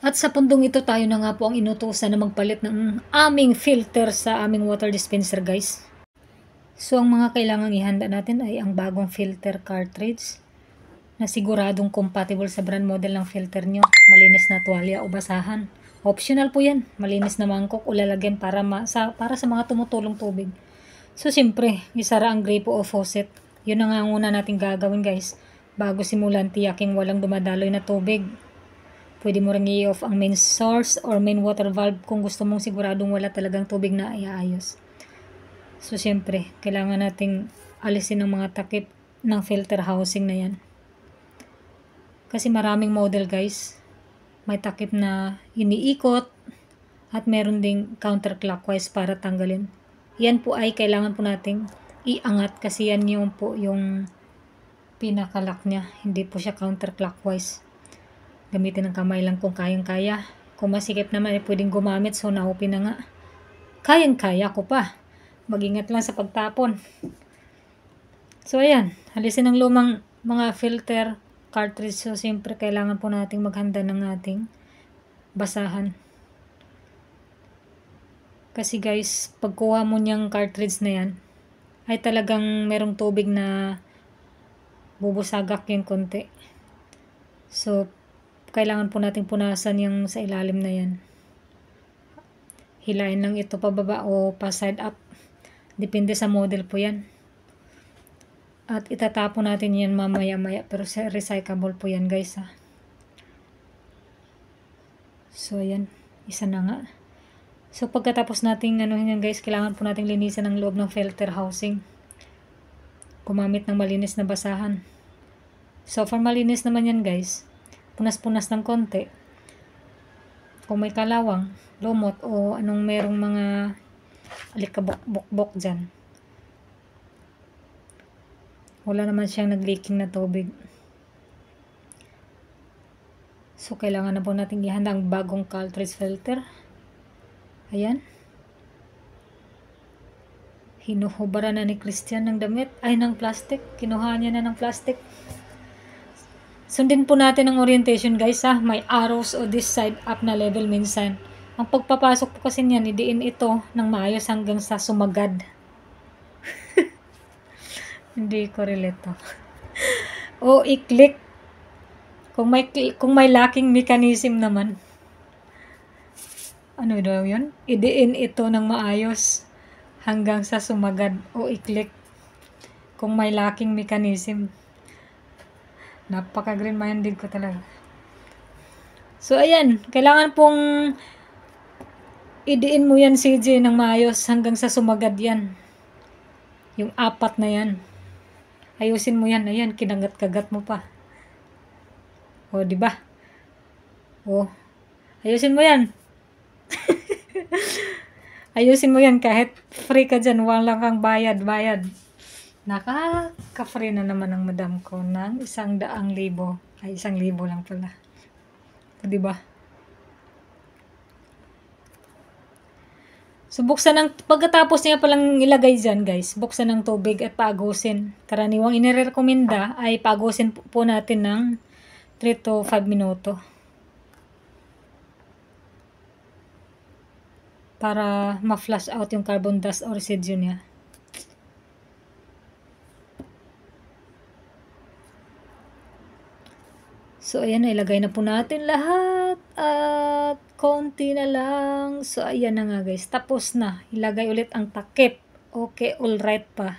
At sa pundong ito tayo na nga po ang inutusan na magpalit ng aming filter sa aming water dispenser, guys. So ang mga kailangang ihanda natin ay ang bagong filter cartridge na siguradong compatible sa brand model ng filter nyo, malinis na tuwalya o basahan. Optional po yan, malinis na mangkok o lalagyan para sa mga tumutulong tubig. So siyempre, isara ang gripo o faucet. Yun na nga ang una natin gagawin, guys. Bago simulan, tiyaking walang dumadaloy na tubig. Pwede mo ring i-off ang main source or main water valve kung gusto mong siguradong wala talagang tubig na iaayos. So siyempre, kailangan nating alisin ang mga takip ng filter housing na yan. Kasi maraming model, guys. May takip na iniikot at meron ding counterclockwise para tanggalin. Yan po ay kailangan po nating iangat kasi yan yung pinakalock niya. Hindi po siya counterclockwise. Gamitin ng kamay lang kung kayang-kaya. Kung masikip naman ay pwedeng gumamit, so na-open na nga. Kayang-kaya ko pa. Mag-ingat lang sa pagtapon. So ayan, alisin ang lumang mga filter cartridge. So siyempre kailangan po nating maghanda ng ating basahan. Kasi guys, pagkuha mo niyang cartridge na yan, ay talagang merong tubig na bubusagak yung konti. So, kailangan po nating punasan yung sa ilalim na yan. Hilain lang ito pababa o pa side up. Depende sa model po yan. At itatapon natin yan mamaya-maya. Pero recyclable po yan, guys, ha. So, yan. Isa na nga. So, pagkatapos nating yan, guys, kailangan po nating linisan ang loob ng filter housing. Gumamit ng malinis na basahan. So, for malinis naman yan, guys, punas-punas ng konti. Kung may kalawang, lumot, o anong merong mga alikabok-bok dyan. Wala naman siyang nag-leaking na tubig. So, kailangan na po natin ihanda ang bagong cartridge filter. Ayan. Hinuhubaran na ni Christian ng damit. Ay, ng plastic. Kinuha niya na ng plastic. Sundin po natin ang orientation, guys, ha. May arrows o this side up na level minsan. Ang pagpapasok po kasi niyan, idiin ito ng maayos hanggang sa sumagad. Hindi ko relate to. O i-click. Kung may locking mechanism naman. Ano daw yun? Idiin ito ng maayos hanggang sa sumagad o i-click. Kung may locking mechanism. Napaka-green minded ko talaga. So, ayan. Kailangan pong idiin mo yan, CJ, ng maayos hanggang sa sumagad yan. Yung apat na yan. Ayusin mo yan. Ayan, kinagat-kagat mo pa. O, diba? O, ayusin mo yan. Ayusin mo yan kahit free ka dyan. Walang kang bayad. Nakaka-free na naman ang madam ko ng 100,000. Ay, 1,000 lang pala. O, diba? So, pagkatapos niya palang ilagay dyan, guys, buksan ng tubig at paagusin. Karaniwang inirekomenda ay paagusin po natin ng 3 to 5 minuto. Para ma-flush out yung carbon dust or residue niya. So, ayan, ilagay na po natin lahat. At konti na lang. So, ayan na nga, guys. Tapos na. Ilagay ulit ang takip. Okay, alright pa.